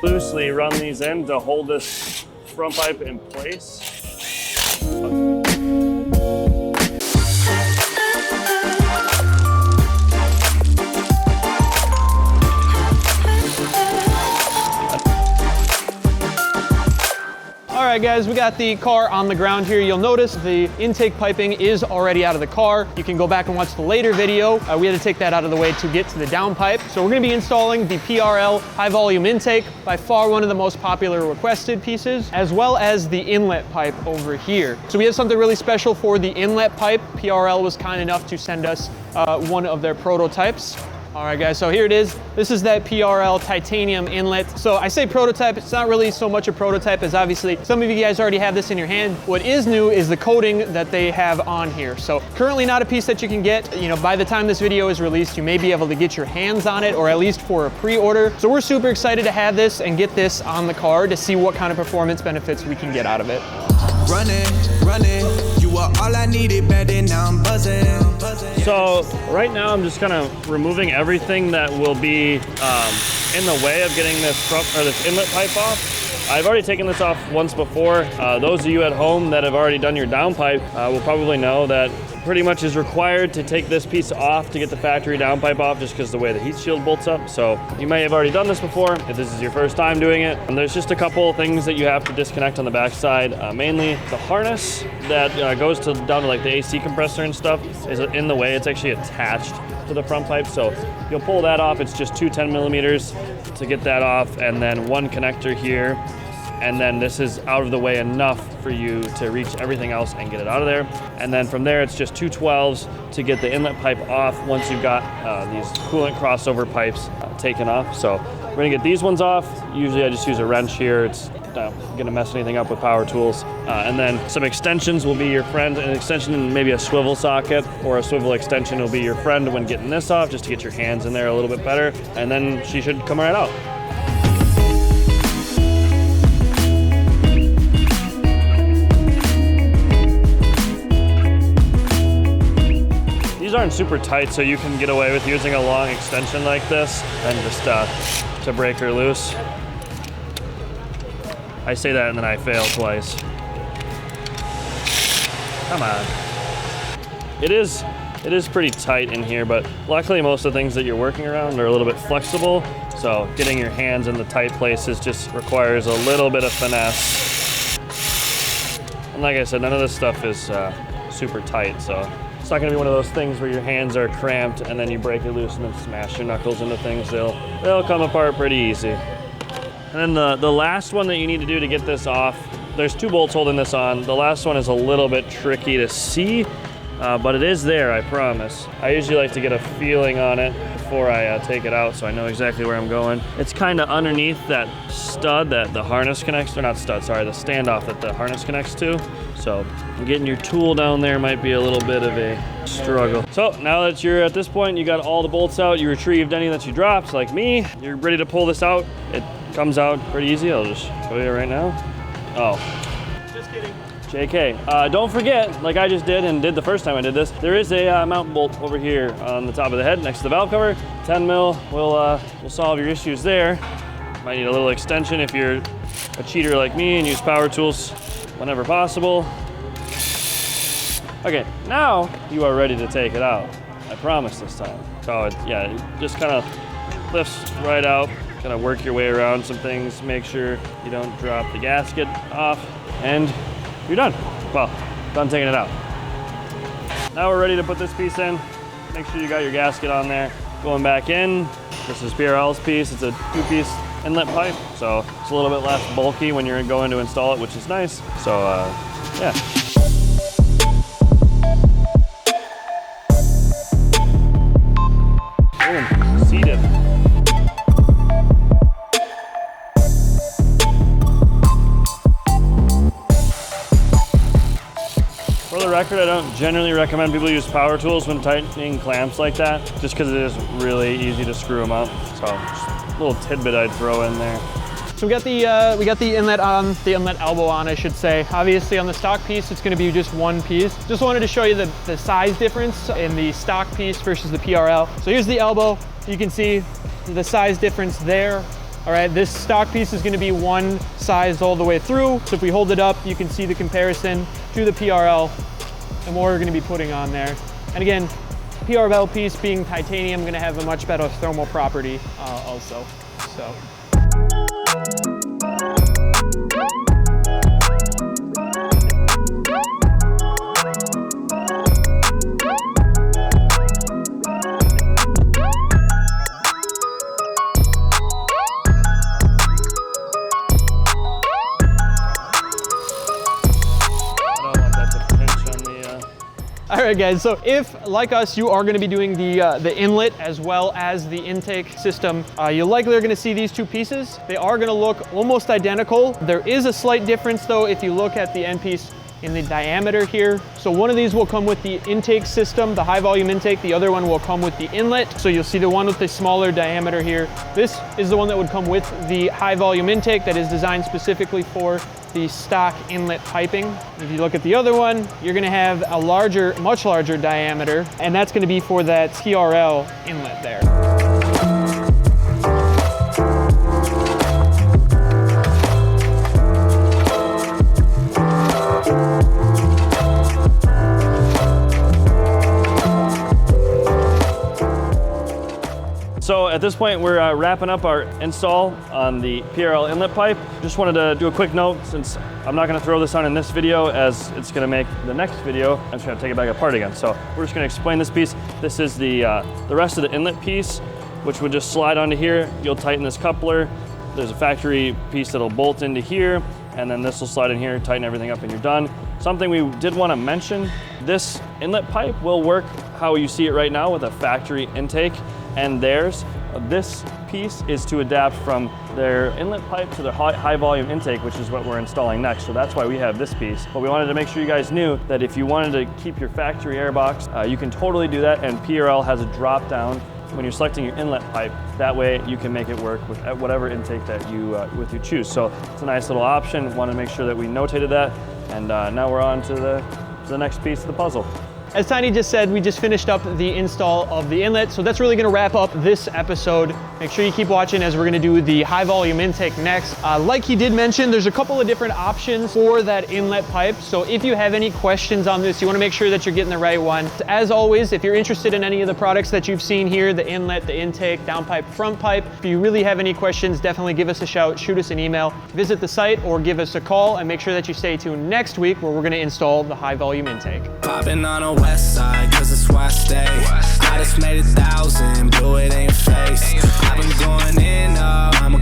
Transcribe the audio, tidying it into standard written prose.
loosely run these in to hold this front pipe in place. All right guys, we got the car on the ground here. You'll notice the intake piping is already out of the car. You can go back and watch the later video. We had to take that out of the way to get to the downpipe. So we're gonna be installing the PRL high volume intake, by far one of the most popular requested pieces, as well as the inlet pipe over here. So we have something really special for the inlet pipe. PRL was kind enough to send us one of their prototypes. All right guys, so here it is. This is that PRL titanium inlet. So I say prototype, it's not really so much a prototype as obviously some of you guys already have this in your hand. What is new is the coating that they have on here. So currently not a piece that you can get, by the time this video is released, you may be able to get your hands on it, or at least for a pre-order. So we're super excited to have this and get this on the car to see what kind of performance benefits we can get out of it. Running, you are all I needed back then, now I'm buzzing. So right now I'm just kind of removing everything that will be in the way of getting this inlet pipe off. I've already taken this off once before. Those of you at home that have already done your downpipe will probably know that pretty much is required to take this piece off to get the factory downpipe off, just because the way the heat shield bolts up. So you may have already done this before if this is your first time doing it. And there's just a couple things that you have to disconnect on the backside. Mainly the harness that goes down to like the AC compressor and stuff is in the way. It's actually attached to the front pipe. So you'll pull that off. It's just two 10 millimeters to get that off, and then one connector here. And then this is out of the way enough for you to reach everything else and get it out of there. And then from there, it's just two 12s to get the inlet pipe off once you've got these coolant crossover pipes taken off. So we're gonna get these ones off. Usually I just use a wrench here. It's not gonna mess anything up with power tools. And then some extensions will be your friend. An extension and maybe a swivel socket or a swivel extension will be your friend when getting this off, just to get your hands in there a little bit better. And then she should come right out. These aren't super tight, so you can get away with using a long extension like this and just to break her loose. I say that and then I fail twice. Come on. It is pretty tight in here, but luckily most of the things that you're working around are a little bit flexible, so getting your hands in the tight places just requires a little bit of finesse. And like I said, none of this stuff is super tight, so it's not gonna be one of those things where your hands are cramped and then you break it loose and then smash your knuckles into things. They'll come apart pretty easy. And then the last one that you need to do to get this off, there's two bolts holding this on. The last one is a little bit tricky to see, but it is there, I promise. I usually like to get a feeling on it before I take it out so I know exactly where I'm going. It's kind of underneath that stud that the harness connects, or not stud, sorry, the standoff that the harness connects to. So getting your tool down there might be a little bit of a struggle. So now that you're at this point, you got all the bolts out, you retrieved any that you dropped, like me, you're ready to pull this out. It comes out pretty easy. I'll just show you right now. Oh. Just kidding. JK. Don't forget, like I just did and did the first time I did this, there is a mounting bolt over here on the top of the head next to the valve cover. 10 mil will solve your issues there. Might need a little extension if you're a cheater like me and use power tools whenever possible. Okay, now you are ready to take it out. I promise this time. So it just kind of lifts right out. Kind of work your way around some things, make sure you don't drop the gasket off, and you're done. Well, done taking it out. Now we're ready to put this piece in. Make sure you got your gasket on there. Going back in, this is PRL's piece. It's a two-piece inlet pipe, so it's a little bit less bulky when you're going to install it, which is nice. So, yeah. Boom, seated. For the record, I don't generally recommend people use power tools when tightening clamps like that, just because it is really easy to screw them up. So just a little tidbit I'd throw in there. So we got the inlet on, the inlet elbow on, I should say. Obviously on the stock piece, it's gonna be just one piece. Just wanted to show you the size difference in the stock piece versus the PRL. So here's the elbow. You can see the size difference there All right, this stock piece is gonna be one size all the way through. So if we hold it up, you can see the comparison to the PRL and what we're gonna be putting on there. And again, PRL piece being titanium, gonna have a much better thermal property also, so. All right, guys, so if, like us, you are gonna be doing the inlet as well as the intake system, you likely are gonna see these two pieces. They are gonna look almost identical. There is a slight difference, though, if you look at the end piece in the diameter here. So one of these will come with the intake system, the high volume intake. The other one will come with the inlet. So you'll see the one with the smaller diameter here. This is the one that would come with the high volume intake that is designed specifically for the stock inlet piping. If you look at the other one, you're gonna have a larger, much larger diameter, and that's gonna be for that PRL inlet there. So at this point, we're wrapping up our install on the PRL inlet pipe. Just wanted to do a quick note, since I'm not gonna throw this on in this video, as it's gonna make the next video. I'm just gonna take it back apart again. So we're just gonna explain this piece. This is the rest of the inlet piece, which would just slide onto here. You'll tighten this coupler. There's a factory piece that'll bolt into here, and then this will slide in here, tighten everything up, and you're done. Something we did wanna mention, this inlet pipe will work how you see it right now with a factory intake and theirs. This piece is to adapt from their inlet pipe to their high volume intake, which is what we're installing next. So that's why we have this piece. But we wanted to make sure you guys knew that if you wanted to keep your factory air box, you can totally do that, and PRL has a drop down when you're selecting your inlet pipe. That way you can make it work with whatever intake that you choose. So it's a nice little option. Want to make sure that we notated that. And now we're on to the next piece of the puzzle. As Tiny just said, we just finished up the install of the inlet, so that's really gonna wrap up this episode. Make sure you keep watching as we're gonna do the high volume intake next. Like he did mention, there's a couple of different options for that inlet pipe, so if you have any questions on this, you wanna make sure that you're getting the right one. As always, if you're interested in any of the products that you've seen here, the inlet, the intake, downpipe, front pipe, if you really have any questions, definitely give us a shout, shoot us an email, visit the site, or give us a call, and make sure that you stay tuned next week where we're gonna install the high volume intake. Popping on a west side, cause that's where I stay. I just made 1,000, blew it in your face. I've been going in, I'm